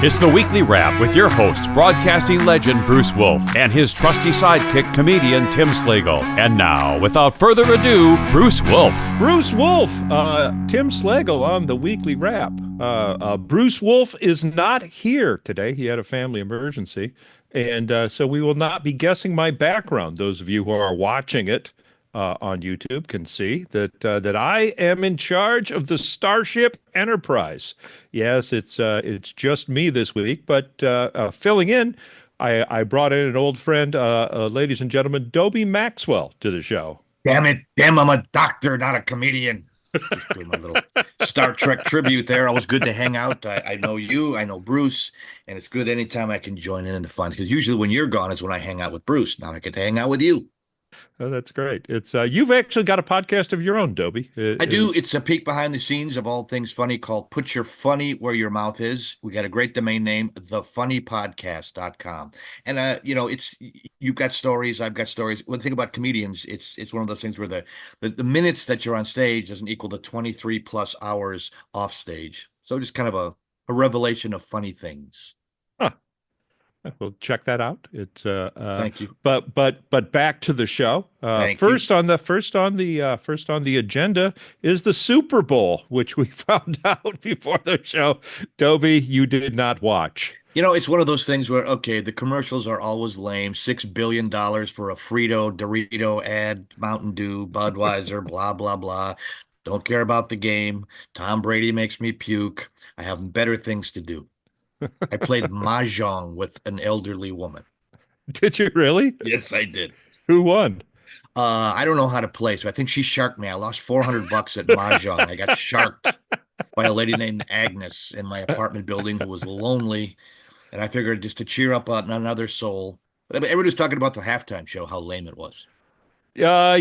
It's the Weekly Wrap with your host, broadcasting legend Bruce Wolf, and his trusty sidekick, comedian Tim Slagle. And now, without further ado, Bruce Wolf. Bruce Wolf, Tim Slagle on the Weekly Wrap. Bruce Wolf is not here today. He had a family emergency. And so we will not be guessing my background. Those of you who are watching it on YouTube can see that I am in charge of the Starship Enterprise. Yes, it's just me this week, but filling in, I brought in an old friend, ladies and gentlemen, Dobie Maxwell to the show. Damn it. Damn, I'm a doctor, not a comedian. Just doing my little Star Trek tribute there. Always good to hang out. I know you, I know Bruce, and it's good anytime I can join in the fun, because usually when you're gone is when I hang out with Bruce. Now I get to hang out with you. Oh, that's great. It's you've actually got a podcast of your own, Dobie. I do. It's a peek behind the scenes of all things funny called Put Your Funny Where Your Mouth Is. We got a great domain name, thefunnypodcast.com. And it's you've got stories, I've got stories. One thing about comedians, it's one of those things where the minutes that you're on stage doesn't equal the 23 plus hours off stage. So just kind of a revelation of funny things. We'll check that out. It's thank you. But back to the show. First on the agenda is the Super Bowl, which we found out before the show. Dobie, you did not watch. You know, it's one of those things where, okay, the commercials are always lame. $6 billion for a Frito, Dorito ad, Mountain Dew, Budweiser, blah, blah, blah. Don't care about the game. Tom Brady makes me puke. I have better things to do. I played mahjong with an elderly woman. Did you really? Yes, I did. Who won? I don't know how to play, so I think she sharked me. I lost $400 at mahjong. I got sharked by a lady named Agnes in my apartment building who was lonely, and I figured just to cheer up on another soul. Everybody was talking about the halftime show, how lame it was. Yeah.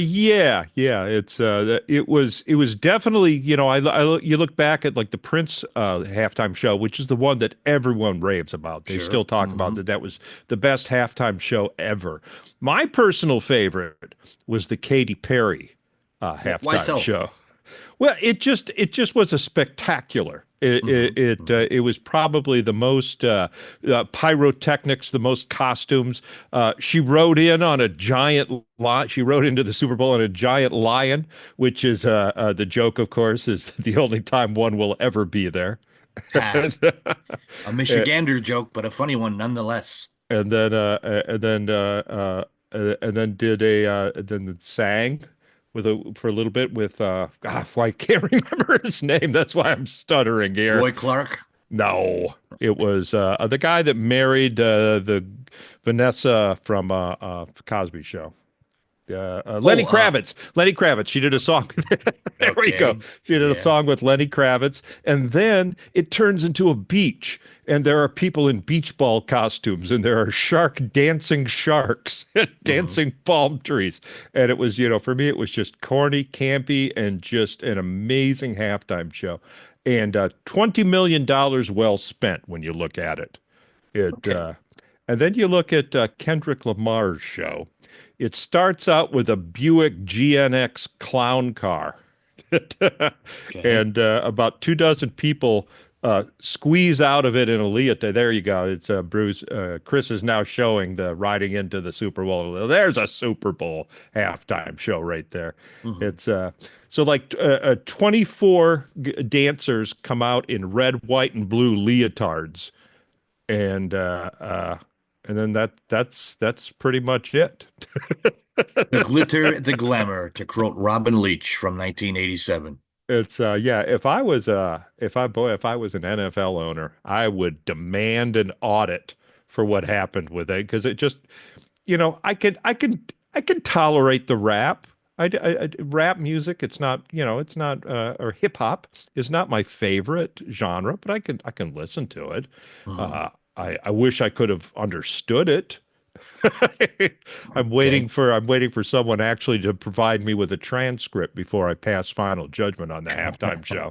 It's it was definitely, you look back at like the Prince halftime show, which is the one that everyone raves about. They still talk about that was the best halftime show ever. My personal favorite was the Katy Perry halftime show. Well, it just was a spectacular. It was probably the most pyrotechnics, the most costumes. She rode in on a giant She rode into the Super Bowl on a giant lion, which is the joke, of course, is the only time one will ever be there. A Michigander joke, but a funny one nonetheless. And then sang for a little bit with I can't remember his name. That's why I'm stuttering here. Roy Clark? No, it was the guy that married the Vanessa from Cosby Show. Lenny Kravitz. Lenny Kravitz. She did a song. There we go. She did a song with Lenny Kravitz, and then it turns into a beach, and there are people in beach ball costumes, and there are dancing sharks, dancing palm trees, and it was, for me, it was just corny, campy, and just an amazing halftime show, and $20 million well spent when you look at it. And then you look at Kendrick Lamar's show. It starts out with a Buick GNX clown car. And about 24 people squeeze out of it in a leotard. There you go. It's Bruce. Chris is now showing the riding into the Super Bowl. There's a Super Bowl halftime show right there. It's so like 24 dancers come out in red, white, and blue leotards, and then that's pretty much it. The glitter, the glamour, to quote Robin Leach from 1987. It's if I was an NFL owner, I would demand an audit for what happened with it, because it just, I can tolerate the rap. Rap music, it's not, or hip hop is not my favorite genre, but I can listen to it. I wish I could have understood it. I'm waiting for someone actually to provide me with a transcript before I pass final judgment on the halftime show.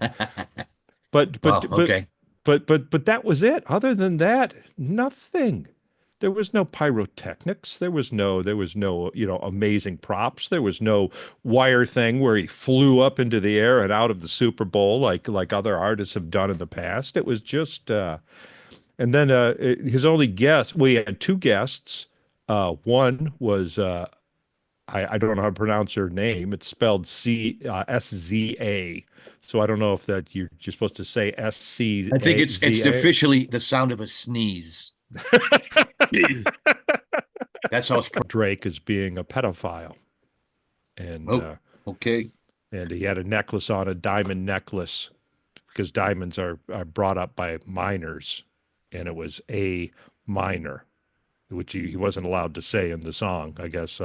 But that was it. Other than that, nothing. There was no pyrotechnics. There was no amazing props. There was no wire thing where he flew up into the air and out of the Super Bowl like other artists have done in the past. It was just And then his only guest, we had two guests. One was I don't know how to pronounce her name. It's spelled SZA. So I don't know if that you're supposed to say SCZA. I think it's officially the sound of a sneeze. That's how it's. Drake as being a pedophile, and okay. And he had a necklace on, a diamond necklace, because diamonds are brought up by minors, and it was a minor, which he wasn't allowed to say in the song. I guess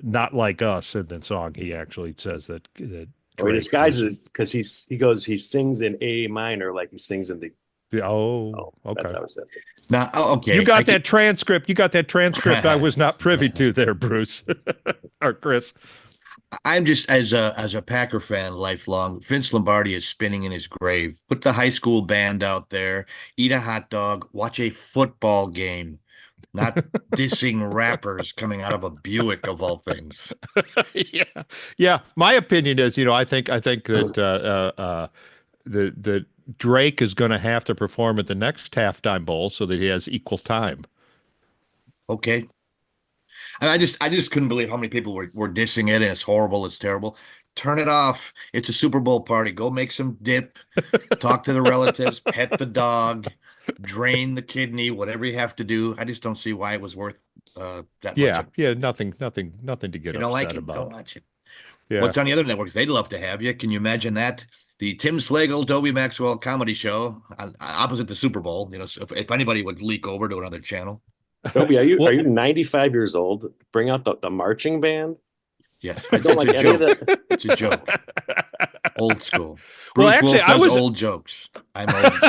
not like us in the song. He actually says that. He disguises because he sings in A minor like he sings in the. Okay. That's how it says it. Now, okay. You got that transcript. You got that transcript. I was not privy to there, Bruce or Chris. I'm just as a Packer fan, lifelong. Vince Lombardi is spinning in his grave. Put the high school band out there, eat a hot dog, watch a football game, not dissing rappers coming out of a Buick of all things. Yeah. My opinion is, I think that the Drake is going to have to perform at the next halftime bowl so that he has equal time. Okay. And I just couldn't believe how many people were dissing it, and it's horrible, it's terrible. Turn it off. It's a Super Bowl party. Go make some dip, talk to the relatives, pet the dog, drain the kidney, whatever you have to do. I just don't see why it was worth that much. Yeah, nothing to get upset about. Don't watch it. Yeah. What's on the other networks? They'd love to have you. Can you imagine that? The Tim Slagle, Dobie Maxwell comedy show opposite the Super Bowl. If anybody would leak over to another channel. Dobie, are you 95 years old? Bring out the marching band? Yeah, I don't like any of that. It's a joke. Old school. Bruce Wolf does old jokes. I'm old.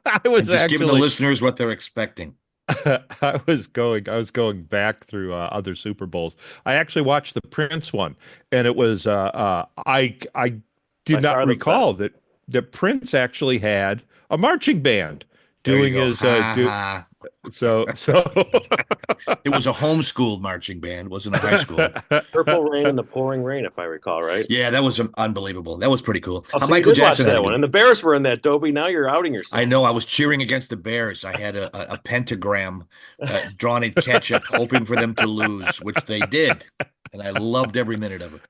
I'm just giving the listeners what they're expecting. I was going back through other Super Bowls. I actually watched the Prince one, and it was I did not recall that Prince actually had a marching band doing his so it was a homeschooled marching band, wasn't a high school. Purple Rain and the Pouring Rain, if I recall, right? Yeah, that was unbelievable. That was pretty cool. So Michael Jackson that one, and the Bears were in that. Dobie, now you're outing yourself. I know. I was cheering against the Bears. I had a pentagram drawn in ketchup, hoping for them to lose, which they did, and I loved every minute of it.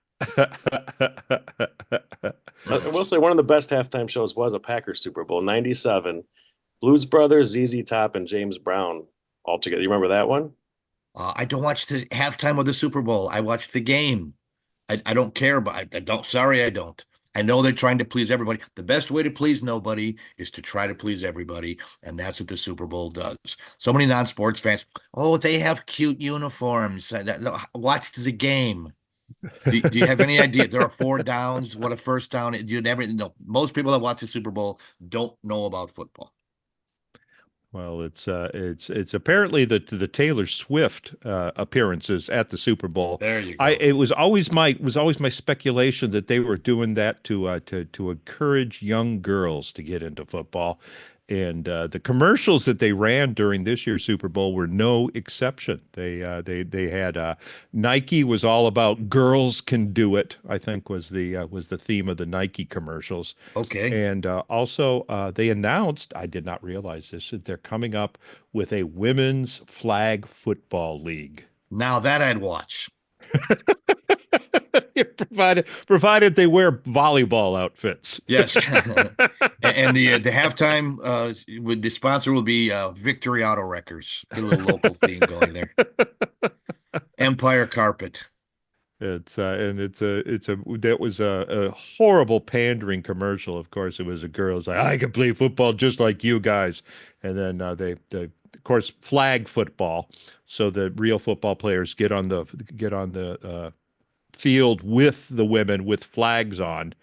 I will say one of the best halftime shows was a Packers Super Bowl '97. Blues Brothers, ZZ Top, and James Brown all together. You remember that one? I don't watch the halftime of the Super Bowl. I watch the game. I don't care, but I don't. Sorry, I don't. I know they're trying to please everybody. The best way to please nobody is to try to please everybody, and that's what the Super Bowl does. So many non-sports fans, they have cute uniforms. Watch the game. Do you have any idea? There are 4 downs. What a first down. You never know. Most people that watch the Super Bowl don't know about football. Well, it's apparently the Taylor Swift appearances at the Super Bowl. There you go. It was always my speculation that they were doing that to encourage young girls to get into football. And the commercials that they ran during this year's Super Bowl were no exception. They had Nike was all about girls can do it, I think was the theme of the Nike commercials. Okay. And also they announced, I did not realize this, that they're coming up with a women's flag football league. Now that I'd watch. provided they wear volleyball outfits. Yes. And the halftime with the sponsor will be Victory Auto Wreckers. Get a little local theme going there. Empire Carpet. That was a horrible pandering commercial. Of course, it was a girl's like, I can play football just like you guys. And then they of course flag football, so the real football players get on the field with the women with flags on,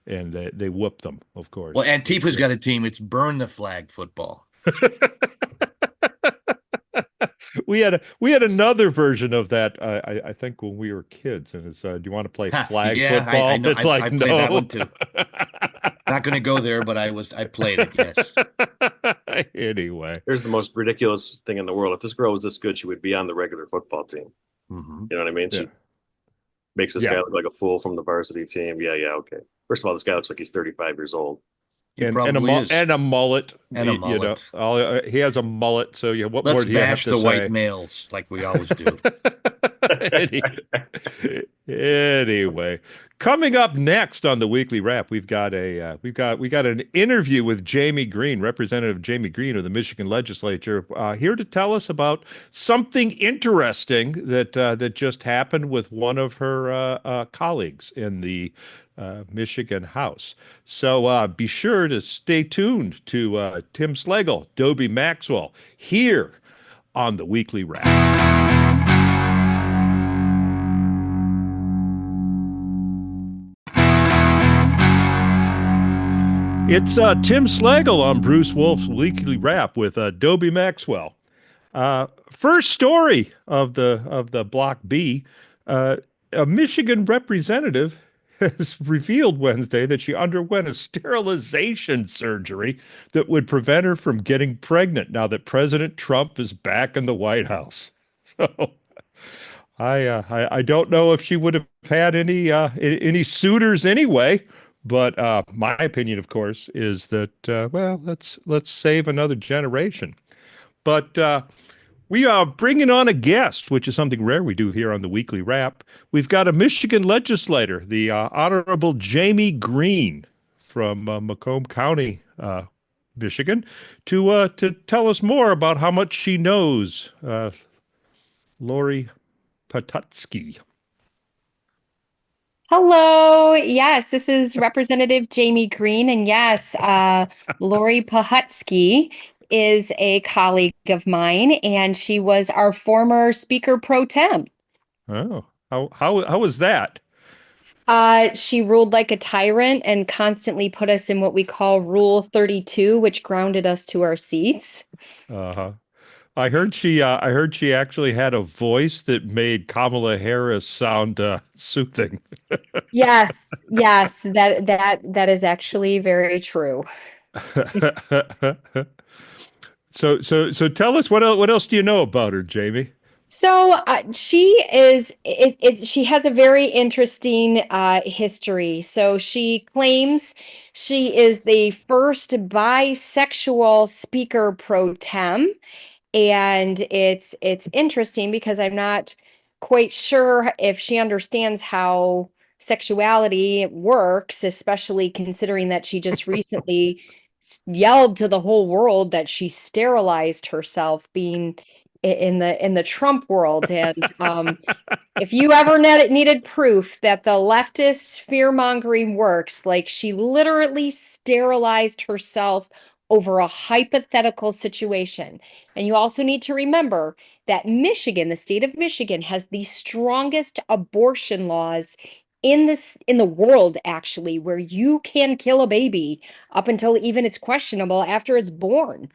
and they whoop them, of course. Well, Antifa's got a team. It's Burn the Flag football. We had another version of that. I think when we were kids, and it's do you want to play flag football? I know. It's I played that one too. Not going to go there, but I played it. Yes. Anyway, here's the most ridiculous thing in the world. If this girl was this good, she would be on the regular football team. Mm-hmm. You know what I mean? Yeah. She makes this guy look like a fool from the varsity team. Yeah, okay. First of all, this guy looks like he's 35 years old. He probably is. And a mullet. And a You know, mullet. he has a mullet. So yeah, what Let's more do you have bash to the say? white males like we always do. Anyway, coming up next on the Weekly Wrap, we've got an interview with Jaime Greene, Representative Jaime Greene of the Michigan Legislature, here to tell us about something interesting that just happened with one of her colleagues in the Michigan House. So be sure to stay tuned to Tim Slagle, Dobie Maxwell, here on the Weekly Wrap. It's Tim Slagle on Bruce Wolf's Weekly Wrap with Dobie Maxwell. First story of the Block B. A Michigan representative has revealed Wednesday that she underwent a sterilization surgery that would prevent her from getting pregnant now that President Trump is back in the White House. So I don't know if she would have had any suitors anyway. But my opinion, of course, is that let's save another generation. But we are bringing on a guest, which is something rare we do here on the Weekly Wrap. We've got a Michigan legislator, the Honorable Jaime Greene from Macomb County, Michigan, to tell us more about how much she knows. Lori Patutsky. Hello. Yes, this is Representative Jaime Greene. And yes, Lori Pahutsky is a colleague of mine, and she was our former Speaker Pro Tem. Oh, how was that? She ruled like a tyrant and constantly put us in what we call Rule 32, which grounded us to our seats. Uh-huh. I heard she actually had a voice that made Kamala Harris sound soothing. Yes, that is actually very true. So tell us what else do you know about her, Jaime? So she has a very interesting history. So she claims she is the first bisexual speaker pro tem. And it's interesting because I'm not quite sure if she understands how sexuality works, especially considering that she just recently yelled to the whole world that she sterilized herself, being in the Trump world. And if you ever needed proof that the leftist fear-mongering works, like, she literally sterilized herself over a hypothetical situation. And you also need to remember that Michigan, the state of Michigan, has the strongest abortion laws in the world, actually, where you can kill a baby up until even it's questionable after it's born.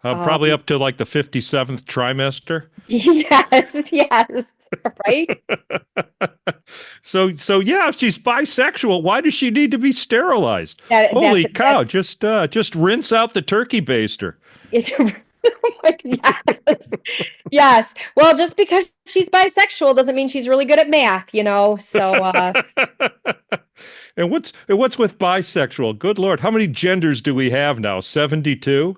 Probably up to like the 57th trimester. Yes, right? So yeah, if she's bisexual, why does she need to be sterilized? Holy cow, just rinse out the turkey baster. Yes. Well, just because she's bisexual doesn't mean she's really good at math, you know. So And what's with bisexual? Good Lord, how many genders do we have now? 72?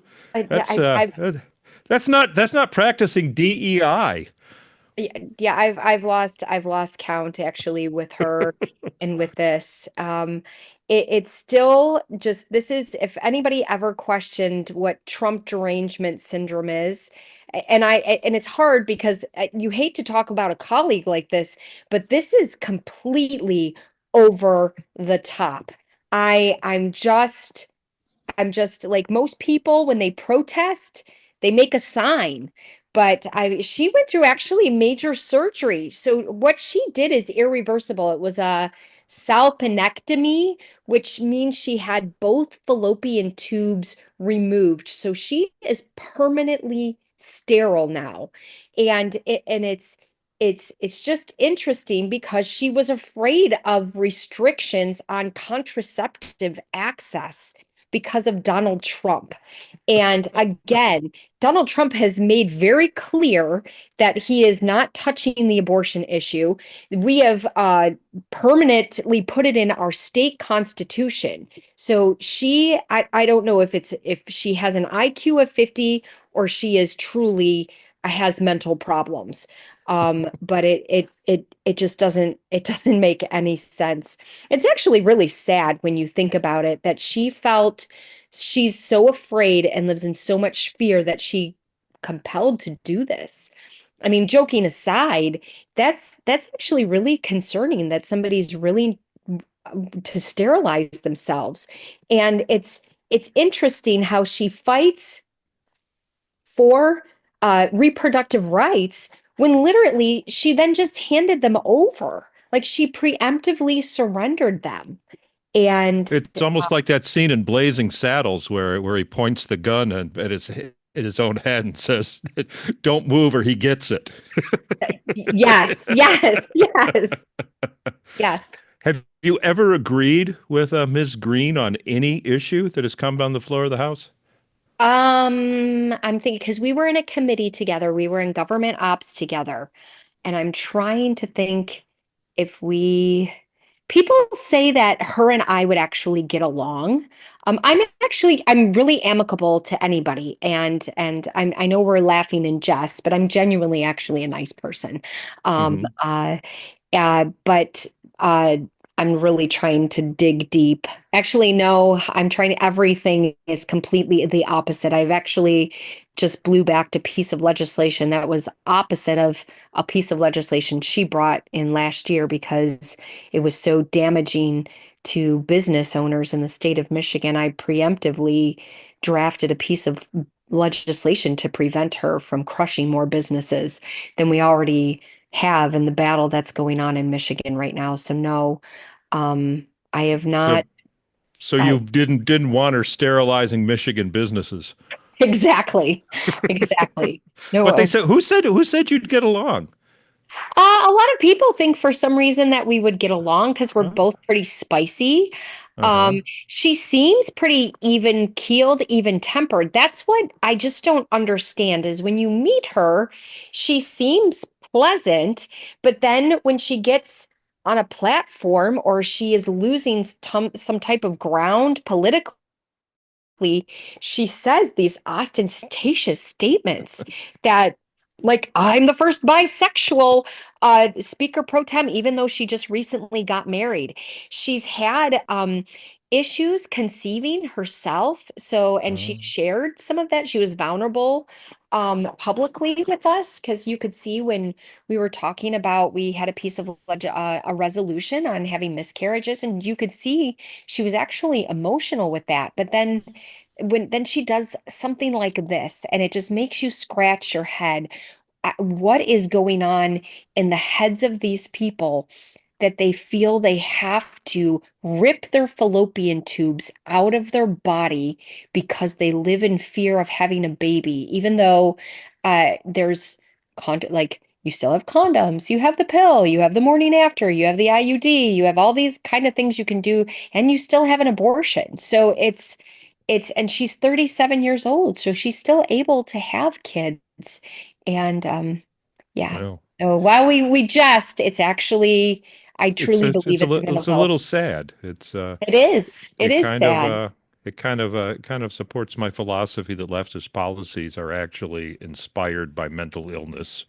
That's not practicing DEI. Yeah, I've lost count actually with her and with this. It's still just, this is, if anybody ever questioned what Trump derangement syndrome is, and it's hard because you hate to talk about a colleague like this, but this is completely over the top. I'm just like most people, when they protest, they make a sign. But she went through actually major surgery. So what she did is irreversible. It was a salpinectomy, which means she had both fallopian tubes removed. So she is permanently sterile now. And it's just interesting because she was afraid of restrictions on contraceptive access because of Donald Trump. And again, Donald Trump has made very clear that he is not touching the abortion issue. We have permanently put it in our state constitution. So I don't know if she has an IQ of 50 or she is truly has mental problems. But it just doesn't make any sense. It's actually really sad when you think about it that she felt she's so afraid and lives in so much fear that she compelled to do this. I mean, joking aside, that's actually really concerning that somebody's really to sterilize themselves. And it's interesting how she fights for reproductive rights when literally she then just handed them over. Like she preemptively surrendered them. And It's almost like that scene in Blazing Saddles where he points the gun at his own head and says, "Don't move or he gets it." yes, yes, yes, yes. Have you ever agreed with Ms. Greene on any issue that has come on the floor of the House? I'm thinking because we were in a committee together, we were in government ops together, and I'm trying to think if people say that her and I would actually get along. I'm really amicable to anybody, and I know we're laughing in jest, but I'm genuinely actually a nice person. Um, uh, but I'm really trying to dig deep. Actually, no, everything is completely the opposite. I've actually just blew back a piece of legislation that was opposite of a piece of legislation she brought in last year because it was so damaging to business owners in the state of Michigan. I preemptively drafted a piece of legislation to prevent her from crushing more businesses than we already have in the battle that's going on in Michigan right now. So no, I have not. So you didn't want her sterilizing Michigan businesses. Exactly. Exactly. No, But they said, who said you'd get along? a lot of people think for some reason that we would get along because we're Oh. both pretty spicy. Uh-huh. She seems pretty even keeled, even tempered. That's what I just don't understand is when you meet her, she seems pleasant, but then when she gets on a platform or she is losing some type of ground politically, she says these ostentatious statements that like I'm the first bisexual speaker pro tem, even though she just recently got married. She's had issues conceiving herself. So, and she shared some of that. She was vulnerable publicly with us because you could see when we were talking about, we had a piece of a resolution on having miscarriages, and you could see she was actually emotional with that. But then then she does something like this and it just makes you scratch your head. What is going on in the heads of these people that they feel they have to rip their fallopian tubes out of their body because they live in fear of having a baby, even though there's like you still have condoms, you have the pill, you have the morning after, you have the IUD, you have all these kind of things you can do, and you still have an abortion. So and she's 37 years old, so she's still able to have kids. And yeah. Well, So while we jest, it's actually, I truly believe it's mental it's a health. little sad. It's It is. It is sad. it kind of supports my philosophy that leftist policies are actually inspired by mental illness.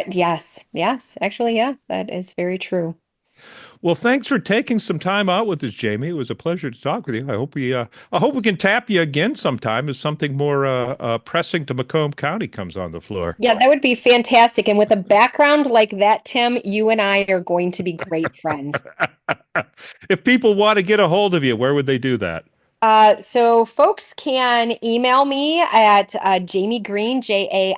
Yes. Yes. Actually, yeah, that is very true. Well, thanks for taking some time out with us, Jamie. It was a pleasure to talk with you. I hope we can tap you again sometime if something more pressing to Macomb County comes on the floor. Yeah, that would be fantastic. And with a background like that, Tim, you and I are going to be great friends. If people want to get a hold of you, where would they do that? So folks can email me at Jaime Greene, JAIME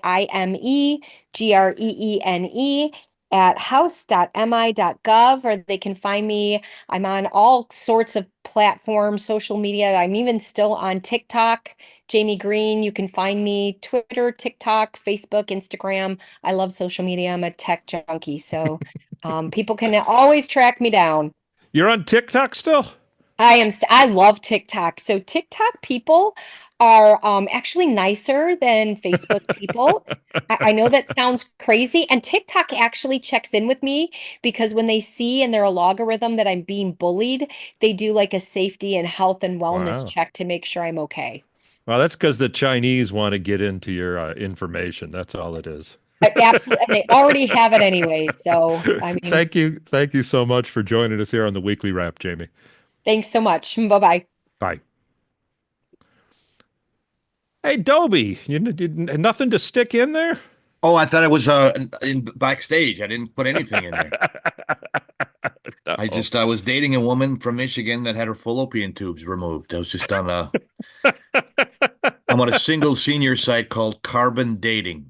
GREENE at house.mi.gov, or they can find me. I'm on all sorts of platforms, social media. I'm even still on TikTok, Jaime Greene. You can find me Twitter, TikTok, Facebook, Instagram. I love social media. I'm a tech junkie. So people can always track me down. You're on TikTok still? I love TikTok. So TikTok people are actually nicer than Facebook people. I know that sounds crazy. And TikTok actually checks in with me because when they see in their algorithm that I'm being bullied, they do like a safety and health and wellness Wow. check to make sure I'm okay. Well, that's because the Chinese want to get into your information. That's all it is. Absolutely. And they already have it anyway. So, I mean, Thank you so much for joining us here on the Weekly Wrap, Jamie. thanks so much. Bye-bye. Bye. Hey, Dobie, you nothing to stick in there? Oh, I thought it was in backstage. I didn't put anything in there. I was dating a woman from Michigan that had her fallopian tubes removed. I was just on I'm on a single senior site called Carbon Dating.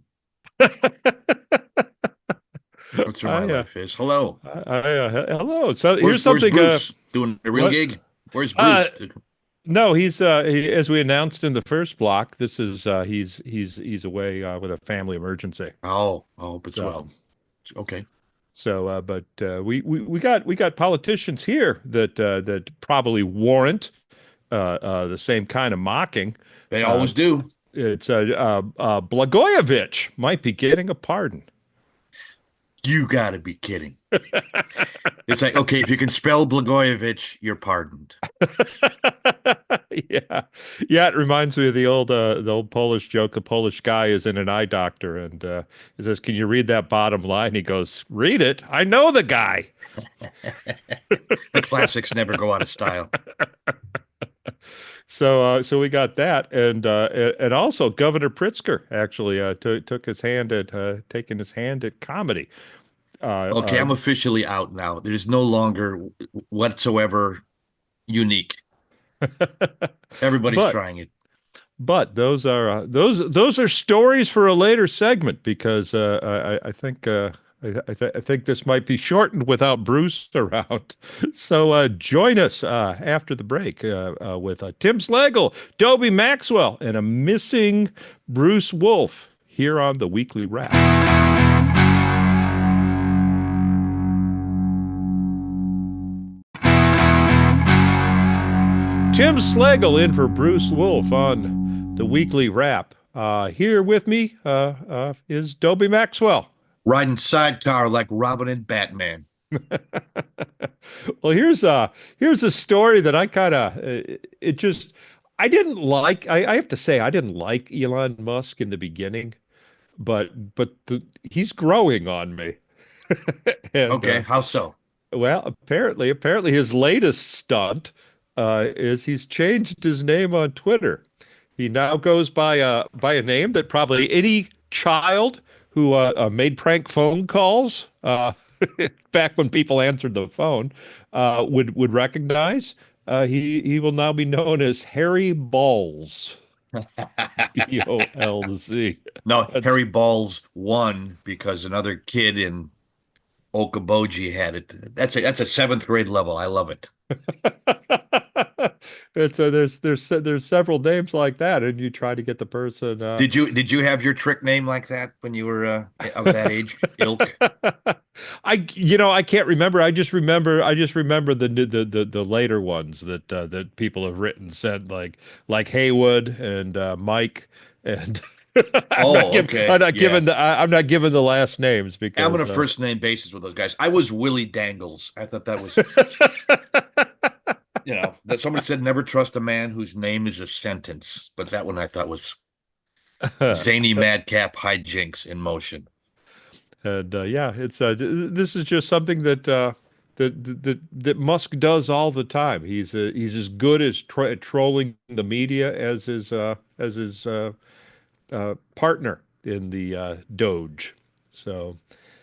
That's where my life is. Hello. Hello. So Where's Bruce doing a real gig? Where's Bruce? No, he's as we announced in the first block. This is he's away with a family emergency. But well, okay. So, but we got politicians here that probably warrant the same kind of mocking. They always do. It's Blagojevich might be getting a pardon. You got to be kidding. It's like, okay, if you can spell Blagojevich, you're pardoned. Yeah. It reminds me of the old Polish joke. The Polish guy is in an eye doctor and he says, "Can you read that bottom line?" He goes, "Read it. I know the guy." The classics never go out of style. So we got that, and also Governor Pritzker actually took his hand at taking his hand at comedy. Okay, I'm officially out now. There's no longer whatsoever unique. Everybody's trying it. But those are stories for a later segment because I think I think this might be shortened without Bruce around. So join us after the break with Tim Slagle, Dobie Maxwell, and a missing Bruce Wolf here on the Weekly Wrap. Tim Slagle in for Bruce Wolf on the Weekly Wrap. Here with me is Dobie Maxwell. Riding sidecar like Robin and Batman. Well, here's a story that I kind of I didn't like. I have to say I didn't like Elon Musk in the beginning, but he's growing on me. And, okay, how so? Well, apparently his latest stunt is he's changed his name on Twitter. He now goes by a name that probably any child who made prank phone calls back when people answered the phone would recognize. He will now be known as Harry Balls. BOLZ. No, Harry Balls won because another kid in Okoboji had it. That's a 7th grade level. I love it. There's several names like that, and you try to get the person. Did you have your trick name like that when you were of that age ilk? I can't remember. I just remember the later ones that people have written said like Haywood and Mike and. I'm not giving the last names because I'm on a first name basis with those guys. I was Willie Dangles. I thought that was, that somebody said never trust a man whose name is a sentence, but that one I thought was zany madcap hijinks in motion. And it's this is just something that Musk does all the time. He's as good as trolling the media as his partner in the Doge. So,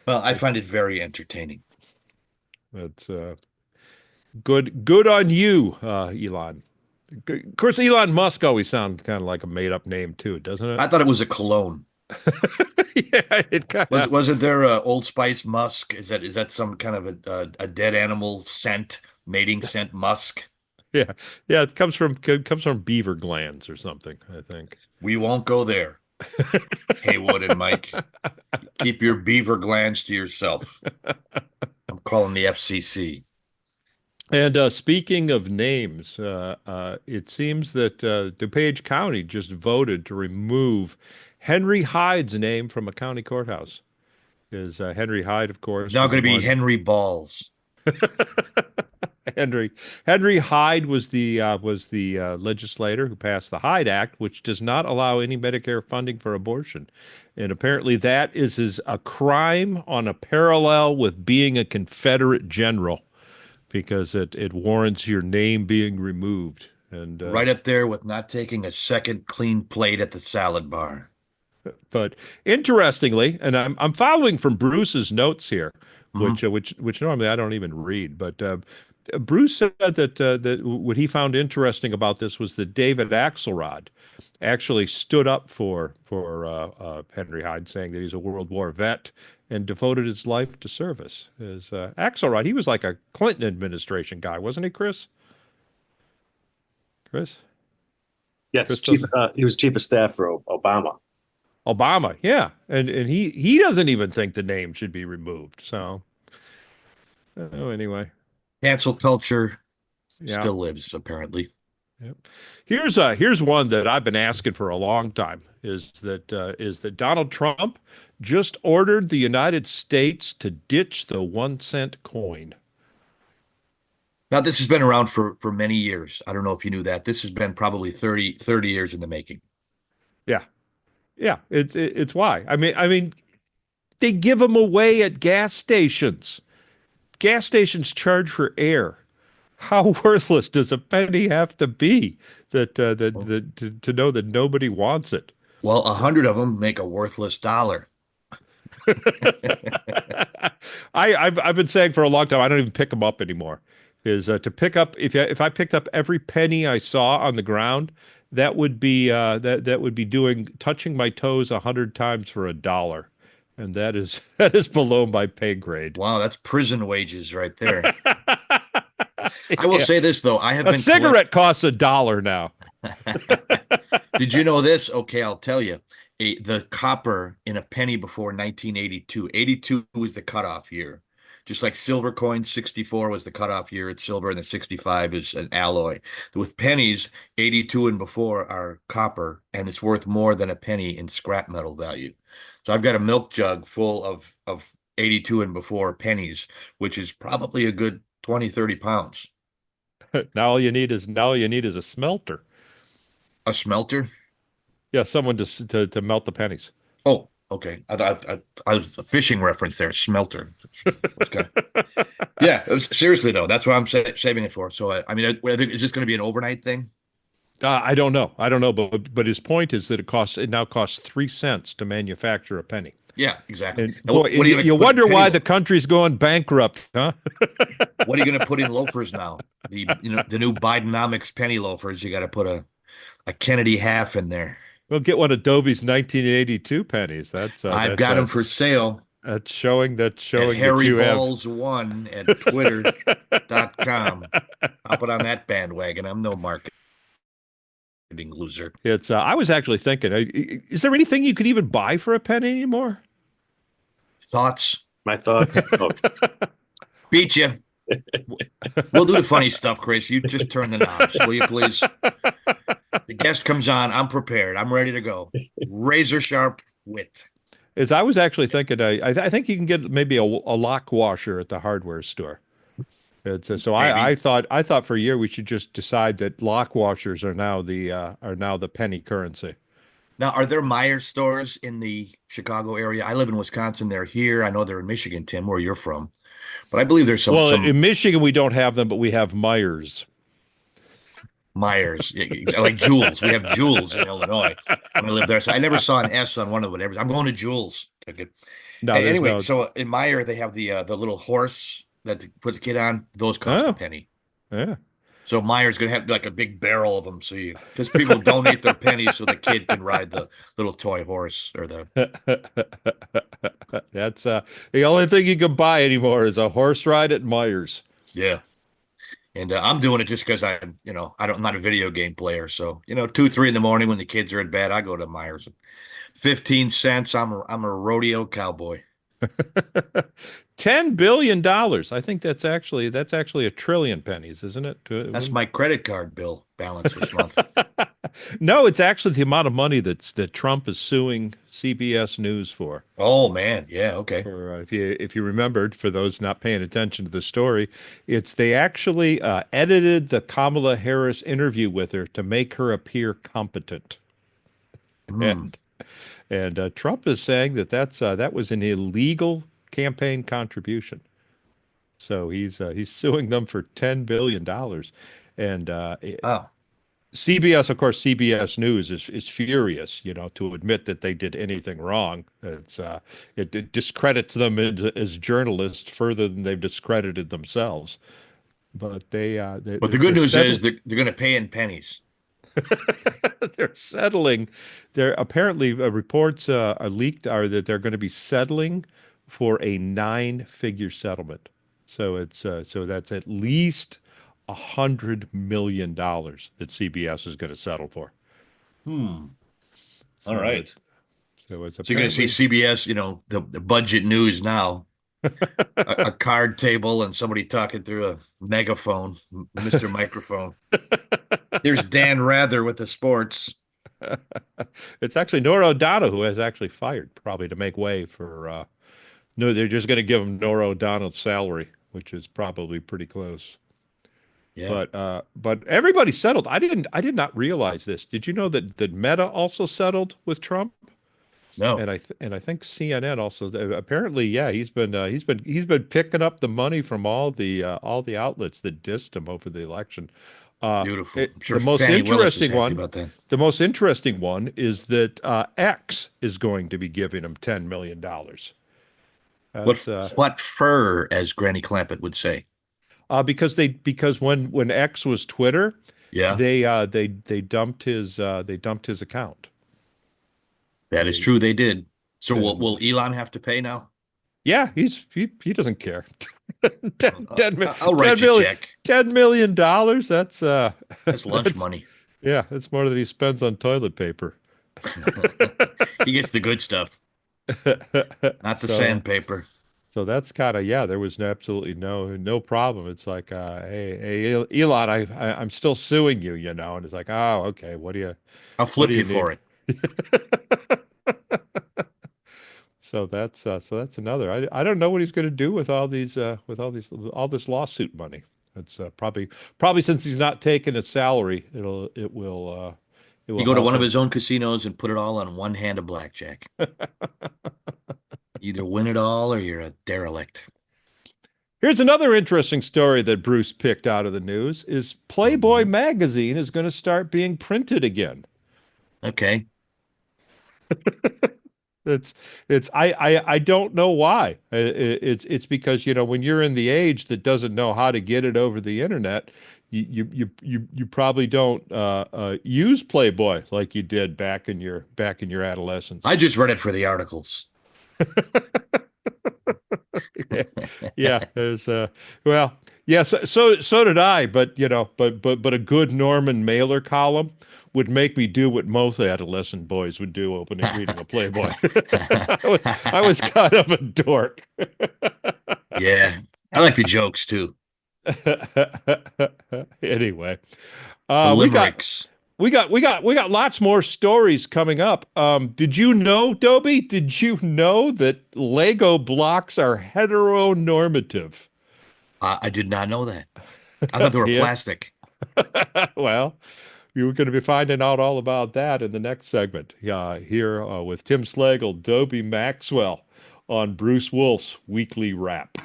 well, I find it very entertaining. That's good on you, Elon. Of course, Elon Musk always sounds kind of like a made-up name too, doesn't it? I thought it was a cologne. Yeah, it kind of wasn't there Old Spice Musk? Is that some kind of a dead animal scent, mating scent Musk? Yeah. It comes from beaver glands or something, I think. We won't go there. Haywood and Mike, keep your beaver glands to yourself. I'm calling the FCC. And speaking of names, it seems that DuPage County just voted to remove Henry Hyde's name from a county courthouse. Is Henry Hyde, of course, Now was going the to be one. Henry Balls. Henry Hyde was the legislator who passed the Hyde Act, which does not allow any Medicare funding for abortion, and apparently that is a crime on a parallel with being a Confederate general, because it warrants your name being removed. And Right up there with not taking a second clean plate at the salad bar. but interestingly, and I'm following from Bruce's notes here, Mhm. which normally I don't even read, but Bruce said that what he found interesting about this was that David Axelrod actually stood up for Henry Hyde, saying that he's a World War vet and devoted his life to service. As Axelrod, he was like a Clinton administration guy, wasn't he, Chris? Chris? Yes, Chris chief, doesn't. he was chief of staff for Obama. Obama, yeah, and he doesn't even think the name should be removed. So, anyway, Cancel culture yeah. still lives, apparently. Yep. Here's one that I've been asking for a long time, is that Donald Trump just ordered the United States to ditch the 1 cent coin. Now, this has been around for many years. I don't know if you knew that. This has been probably 30 years in the making. Yeah, yeah, it's why. I mean, they give them away at gas stations. Gas stations charge for air. How worthless does a penny have to be to know that nobody wants it? Well, 100 of them make a worthless dollar. I've been saying for a long time I don't even pick them up anymore. Is to pick up, if I picked up every penny I saw on the ground, that would be that would be touching my toes 100 times for $1, and that is below my pay grade. Wow, that's prison wages right there. I will say this, though. I have A been cigarette costs $1 now. Did you know this? Okay, I'll tell you. The copper in a penny before 1982. 82 was the cutoff year. Just like silver coins, 64 was the cutoff year. It's silver, and the 65 is an alloy. With pennies, 82 and before are copper, and it's worth more than a penny in scrap metal value. So I've got a milk jug full of 82 and before pennies, which is probably a good 20, 30 pounds. Now all you need is a smelter. A smelter? Yeah, someone to melt the pennies. Oh, okay. I was a fishing reference there. Smelter. Okay. Yeah. Seriously though, that's what I'm saving it for. So I mean, is this going to be an overnight thing? I don't know. But his point is that it now costs 3 cents to manufacture a penny. Yeah, exactly. And Now, boy, you wonder why the country's going bankrupt, huh? What are you going to put in loafers now? The new Bidenomics penny loafers. You got to put a Kennedy half in there. We'll get one of Dobie's 1982 pennies. I've got them for sale. That's showing At Harry Balls 1 at twitter.com. I'll put on that bandwagon. I'm no marketing loser. It's I was actually thinking, is there anything you could even buy for a penny anymore? Thoughts? My thoughts. Oh, Beat you. We'll do the funny stuff, Chris. You just turn the knobs, will you please? The guest comes on. I'm prepared. I'm ready to go. Razor sharp wit. As I was actually thinking, I think you can get maybe a lock washer at the hardware store. So I thought for a year we should just decide that lock washers are now the penny currency. Now, are there Myers stores in the Chicago area? I live in Wisconsin. They're here. I know they're in Michigan, Tim, where you're from. But I believe there's some. Well, in Michigan we don't have them, but we have Myers. Myers, like Jules. We have Jules in Illinois. When I lived there, so I never saw an S on one of whatever. I'm going to Jules. No, anyway, so in Meyer they have the little horse that to put the kid on. Those cost a penny. Yeah. So Meyer's gonna have like a big barrel of them, so because people donate their pennies so the kid can ride the little toy horse or the. That's the only thing you can buy anymore is a horse ride at Myers. Yeah. And I'm doing it just because I'm not a video game player. So, 2, 3 in the morning when the kids are in bed, I go to Myers. 15 cents. I'm a rodeo cowboy. $10 billion. I think that's actually a trillion pennies, isn't it? That's my credit card bill balance this month. No, it's actually the amount of money that Trump is suing CBS News for. Oh man, yeah, okay. For if you remembered, for those not paying attention to the story, they actually edited the Kamala Harris interview with her to make her appear competent. And Trump is saying that was an illegal campaign contribution. So he's suing them for $10 billion. And Oh, CBS, of course, CBS News is furious, to admit that they did anything wrong. It discredits them as journalists further than they've discredited themselves. But but the good news is they're going to pay in pennies. They're settling. There apparently reports are leaked are that they're going to be settling for a 9-figure settlement. So that's at least $100 million that CBS is going to settle for. All So right. So it's So you're going to see CBS, the budget news now, a card table and somebody talking through a megaphone, Mr. Microphone. There's Dan Rather with the sports. It's actually Nora O'Donnell who has actually fired, probably to make way for. No, they're just going to give him Nora O'Donnell's salary, which is probably pretty close. Yeah. But everybody settled. I did not realize this. Did you know that Meta also settled with Trump? No. And I think CNN also apparently, yeah, he's been picking up the money from all the outlets that dissed him over the election. Beautiful. I'm sure the most Fannie Willis is interesting happy one, about that. the most interesting one is that X is going to be giving him $10 million. What fur, as Granny Clampett would say. Because when X was Twitter, Yeah, they dumped his account. that is true. They did. So will Elon have to pay now? Yeah, he doesn't care. I'll write you a check. $10 million. That's lunch money. Yeah, that's more than he spends on toilet paper. He gets the good stuff, not the sandpaper. So that's kind of, there was absolutely no problem. It's like, hey, Elon, I'm still suing you, and it's like, oh, okay, I'll flip you for it. So that's another. I don't know what he's going to do with all this lawsuit money. It's probably since he's not taking a salary, it will You go to one of his own casinos and put it all on one hand of blackjack. Either win it all or you're a derelict. Here's another interesting story that Bruce picked out of the news is Playboy magazine is going to start being printed again. Okay. I don't know why. It's because, when you're in the age that doesn't know how to get it over the internet, you probably don't use Playboy like you did back in your adolescence. I just read it for the articles. Yeah, there's so did I, but a good Norman Mailer column would make me do what most adolescent boys would do reading a Playboy. I was kind of a dork. Yeah, I like the jokes too. Anyway, limericks. we got lots more stories coming up. Did you know, Dobie? Did you know that Lego blocks are heteronormative? I did not know that. I thought they were plastic. Well, you're going to be finding out all about that in the next segment. Here with Tim Slagle, Dobie Maxwell on Bruce Wolf's Weekly Wrap.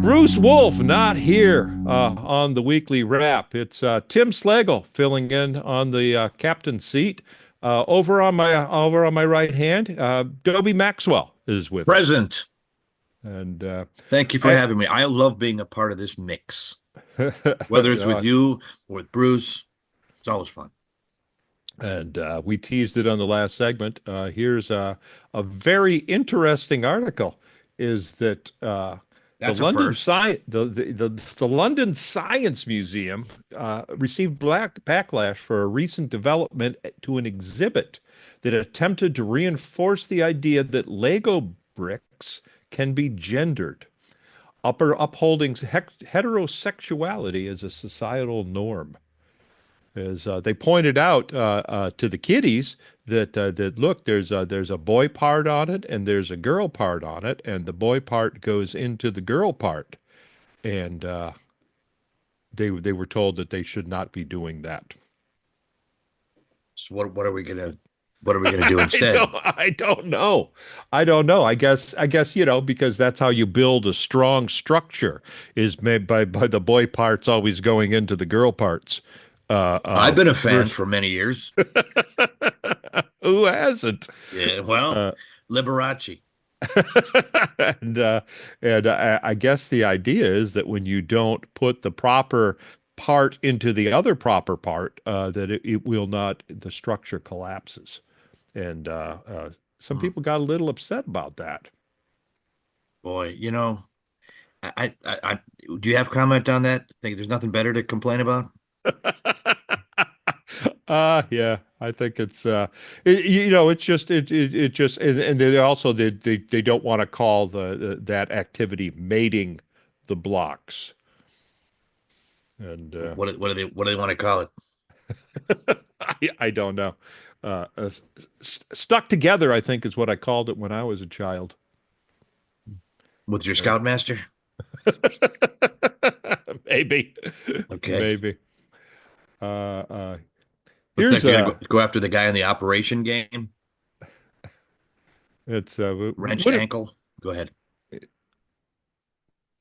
Bruce Wolf not here on the Weekly Wrap. It's Tim Slagle filling in on the captain's seat. Over on my right hand, Dobie Maxwell is with us. Present. And thank you for having me. I love being a part of this mix. Whether it's with you or with Bruce, it's always fun. And we teased it on the last segment. Here's a very interesting article. Is that That's a first. The London Science Museum received backlash for a recent development to an exhibit that attempted to reinforce the idea that Lego bricks can be gendered, upholding heterosexuality as a societal norm. As they pointed out to the kiddies that look, there's a boy part on it and there's a girl part on it, and the boy part goes into the girl part, and they were told that they should not be doing that. So what are we gonna do instead? I don't know. I guess because that's how you build a strong structure, is made by the boy parts always going into the girl parts. I've been a fan for many years. Who hasn't? Yeah, well, Liberace. And I guess the idea is that when you don't put the proper part into the other proper part, that it will not, the structure collapses. And some people got a little upset about that. Boy, I do you have comment on that? Think there's nothing better to complain about? Yeah, I think it's it's just and they also they don't want to call that activity mating the blocks. And what do they want to call it? I don't know. Stuck together, I think, is what I called it when I was a child. With your Scoutmaster? Maybe. Okay. Maybe. What's next? You're gonna go after the guy in the operation game? It's wrenched ankle. Go ahead.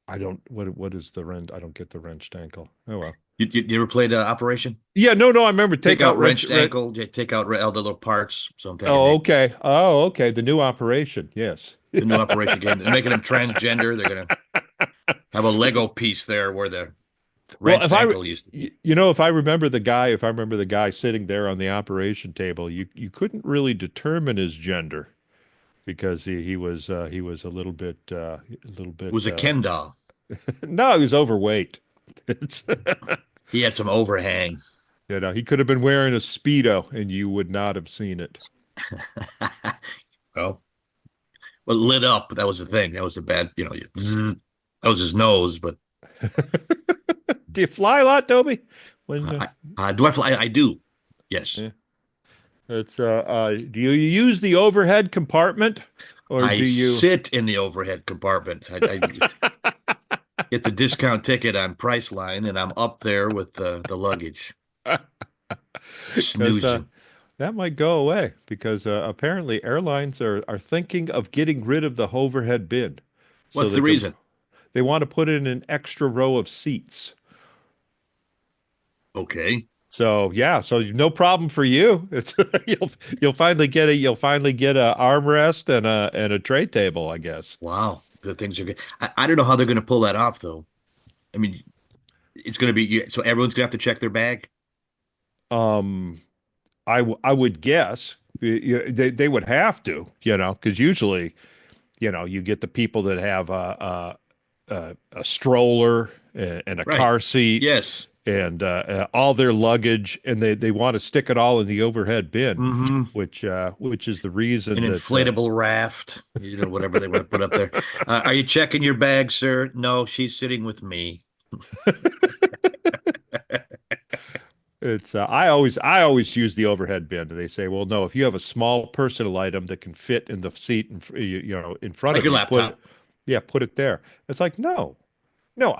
I don't. What is the wrench? I don't get the wrenched ankle. Oh well. You ever played Operation? Yeah, no. I remember take out wrenched ankle. Take out all the little parts. Something. Oh, okay. Oh, okay. The new Operation. Yes. The new Operation game. They're making them transgender. They're gonna have a Lego piece there where the wrenched ankle used to be. If I remember the guy sitting there on the operation table, you couldn't really determine his gender because he was a little bit. It was a Ken doll. No, he was overweight. He had some overhang. He could have been wearing a Speedo and you would not have seen it. Well, lit up. That was the thing. That was the bad, that was his nose, but. Do you fly a lot, Dobie? Do I fly? I do. Yes. Yeah. It's do you use the overhead compartment, or do you sit in the overhead compartment? I get the discount ticket on Priceline, and I'm up there with the luggage. Snoozing. That might go away because apparently airlines are thinking of getting rid of the overhead bin. What's the reason? They want to put in an extra row of seats. Okay. So no problem for you. It's you'll finally get a armrest and a tray table, I guess. Wow, the things are good. I don't know how they're going to pull that off, though. I mean, it's going to be so everyone's going to have to check their bag. I would guess they would have to, because usually, you get the people that have a stroller and a car seat. Yes. And all their luggage, and they want to stick it all in the overhead bin, which is the reason an inflatable raft, whatever they want to put up there. Are you checking your bag, sir? No, she's sitting with me. It's I always use the overhead bin. They say, well, no, if you have a small personal item that can fit in the seat in front of your laptop, put it there. It's like no,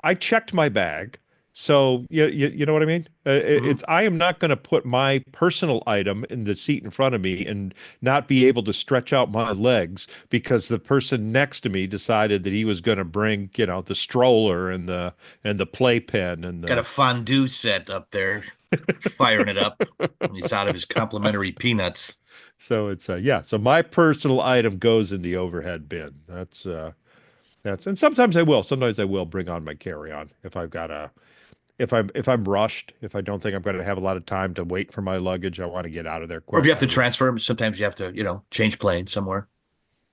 I checked my bag. So you know what I mean? I am not going to put my personal item in the seat in front of me and not be able to stretch out my legs because the person next to me decided that he was going to bring the stroller and the playpen and got a fondue set up there, firing it up. And he's out of his complimentary peanuts. So it's so my personal item goes in the overhead bin. That's and sometimes I will bring on my carry-on if I've got if I'm rushed, if I don't think I'm going to have a lot of time to wait for my luggage, I want to get out of there quick. Or if you have to transfer, sometimes you have to, change planes somewhere.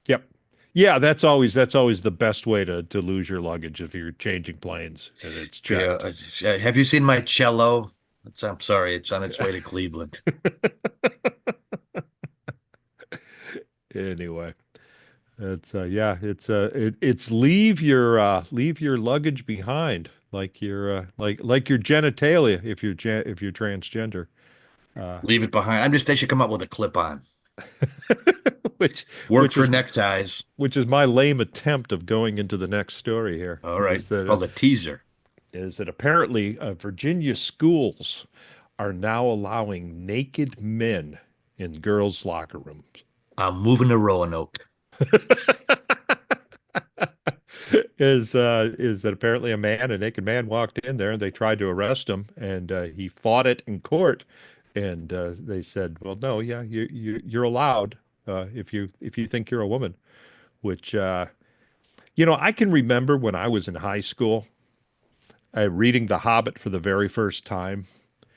Yep. Yeah, that's always the best way to lose your luggage if you're changing planes and it's Yeah. checked. Have you seen my cello? I'm sorry, it's on its way to Cleveland. Anyway, it's leave your luggage behind, like your genitalia if you're transgender. Uh, Leave it behind. They should come up with a clip on. which Work which for is neckties. which is my lame attempt of going into the next story here. All right. It's called a teaser. Is that apparently Virginia schools are now allowing naked men in girls' locker rooms. I'm moving to Roanoke. Is that apparently a naked man walked in there and they tried to arrest him and he fought it in court and they said, well, no, yeah, you're allowed if you think you're a woman, which I can remember when I was in high school, reading The Hobbit for the very first time.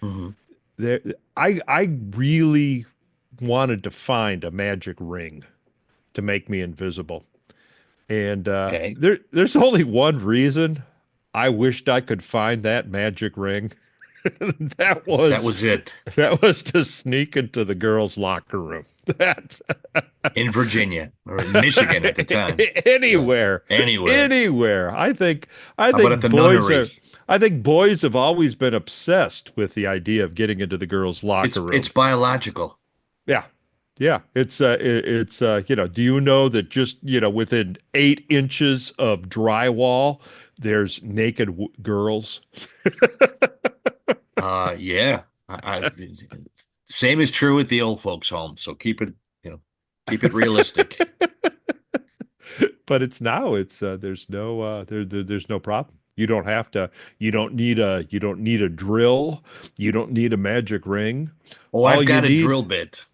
Hmm. There, I really wanted to find a magic ring to make me invisible. And Okay. there's only one reason I wished I could find that magic ring. That That was was it. that was to sneak into the girls' locker room. That In Virginia or in Michigan at the time. Yeah. anywhere, Anywhere. anywhere. I How about at think the boys nunnery? are. I think boys have always been obsessed with the idea of getting into the girls' It's locker room. it's biological. Yeah. Yeah, do you know that just, within 8 inches of drywall, there's naked girls? Yeah. Same is true with the old folks' home. So keep it realistic. But it's there's no problem. You don't need a drill. You don't need a magic ring. Oh, All I've you got a need drill bit.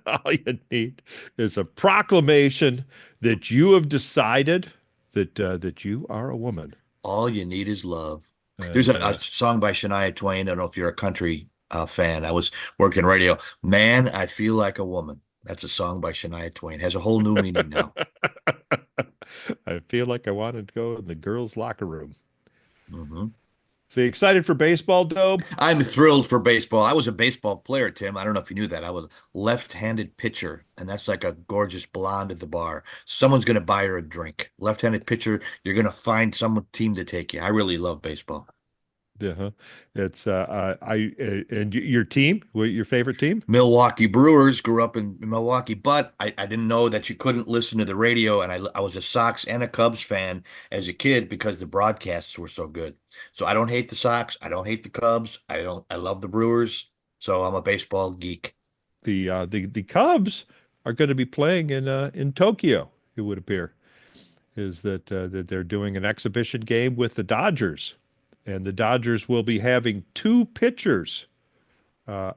All you need is a proclamation that you have decided that you are a woman. All you need is love. There's And a song by Shania Twain. I don't know if you're a country fan. I was working radio. Man, I feel like a woman. That's a song by Shania Twain. Has a whole new meaning now. I feel like I wanted to go in the girls' locker room. Hmm. So you excited for baseball, Dobe? I'm thrilled for baseball. I was a baseball player, Tim. I don't know if you knew that. I was a left-handed pitcher, and that's like a gorgeous blonde at the bar. Someone's going to buy her a drink. Left-handed pitcher, you're going to find some team to take you. I really love baseball. Yeah, it's and your team, your favorite team? Milwaukee Brewers, grew up in Milwaukee, but I didn't know that you couldn't listen to the radio. And I was a Sox and a Cubs fan as a kid because the broadcasts were so good. So I don't hate the Sox. I don't hate the Cubs. I love the Brewers. So I'm a baseball geek. The Cubs are going to be playing in Tokyo. It would appear is that they're doing an exhibition game with the Dodgers, and the Dodgers will be having two pitchers from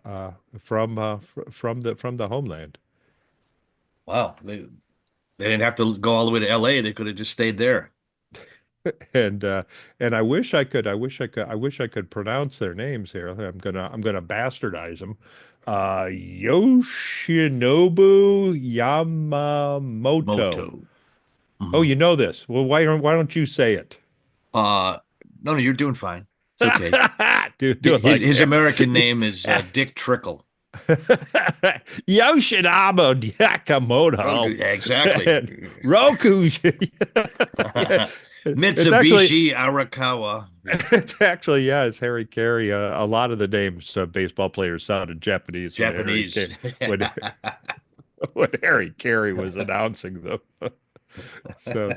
the homeland. Wow. They didn't have to go all the way to LA. They could have just stayed there. And I wish I could pronounce their names here. I'm gonna bastardize them. Yoshinobu Yamamoto. Moto. Oh, Mhm. you know this. Well, why don't you say it? No, you're doing fine. It's okay. Do it like His that. American name is Dick Trickle. Yoshinobu Yakamoto. Exactly. Roku. It's actually Mitsubishi Arakawa. it's actually it's Harry Carey. A lot of the names of baseball players sounded Japanese. Japanese. When when Harry Carey was announcing them. So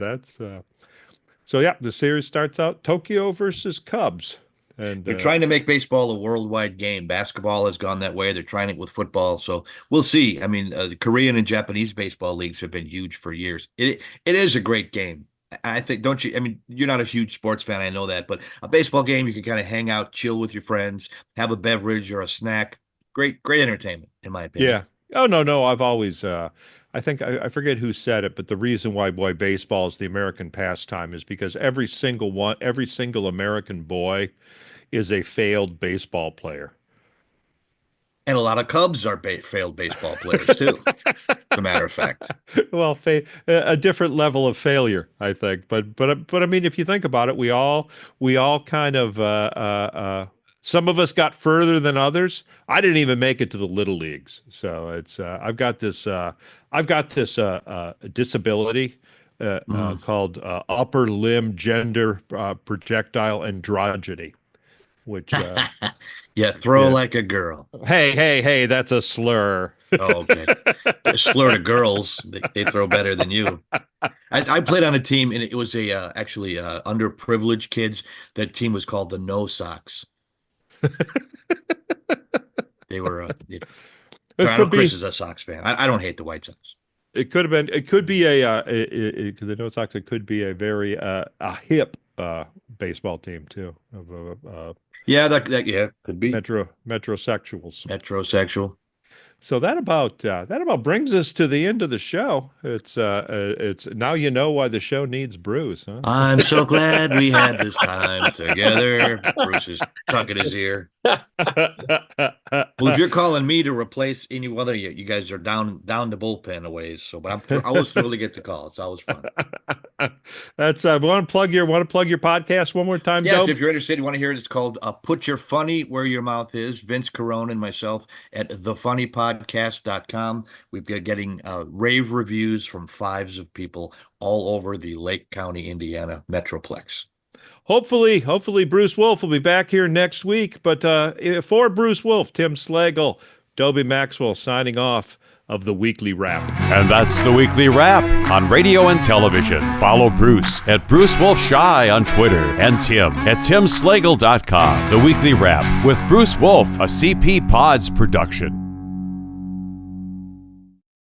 the series starts out Tokyo versus Cubs. And They're trying to make baseball a worldwide game. Basketball has gone that way. They're trying it with football. So we'll see. I mean, the Korean and Japanese baseball leagues have been huge for years. It is a great game. I think, don't you? I mean, you're not a huge sports fan. I know that. But a baseball game, you can kind of hang out, chill with your friends, have a beverage or a snack. Great entertainment, in my opinion. yeah. Oh no. I've always I think I forget who said it, but the reason why boy baseball is the American pastime is because every single American boy is a failed baseball player. And a lot of Cubs are failed baseball players too. As a matter of fact. Well, a different level of failure, I think. But I mean, if you think about it, we all kind of some of us got further than others. I didn't even make it to the little leagues, so it's I've got this disability called upper limb gender projectile androgyny, which throw like a girl. Hey, that's a slur. Oh, okay. A slur to girls. They throw better than you. I played on a team, and it was actually underprivileged kids. That team was called the No Sox. They were. I know Chris is a Sox fan. I don't hate the White Sox. It could have been. It could be the No Sox. It could be a very hip baseball team too. Yeah, that could be metrosexuals. Metrosexual. So that about brings us to the end of the show. It's now you know why the show needs Bruce, huh? I'm so glad we had this time together. Bruce is tucking his ear. Well, if you're calling me to replace any other, you guys are down the bullpen a ways. So, but I was thrilled to get the call. It's always fun. That's want to plug your podcast one more time. Yes, Dope? if you're interested, you want to hear it. It's called "Put Your Funny Where Your Mouth Is." Vince Carone and myself at thefunnypodcast.com. We've got getting rave reviews from fives of people all over the Lake County, Indiana metroplex. Hopefully Bruce Wolf will be back here next week. But for Bruce Wolf, Tim Slagle, Dobie Maxwell signing off of the Weekly Wrap. And that's the Weekly Wrap on radio and television. Follow Bruce at Bruce Wolf Shy on Twitter and Tim at timslagle.com. The Weekly Wrap with Bruce Wolf, a CP Pods production.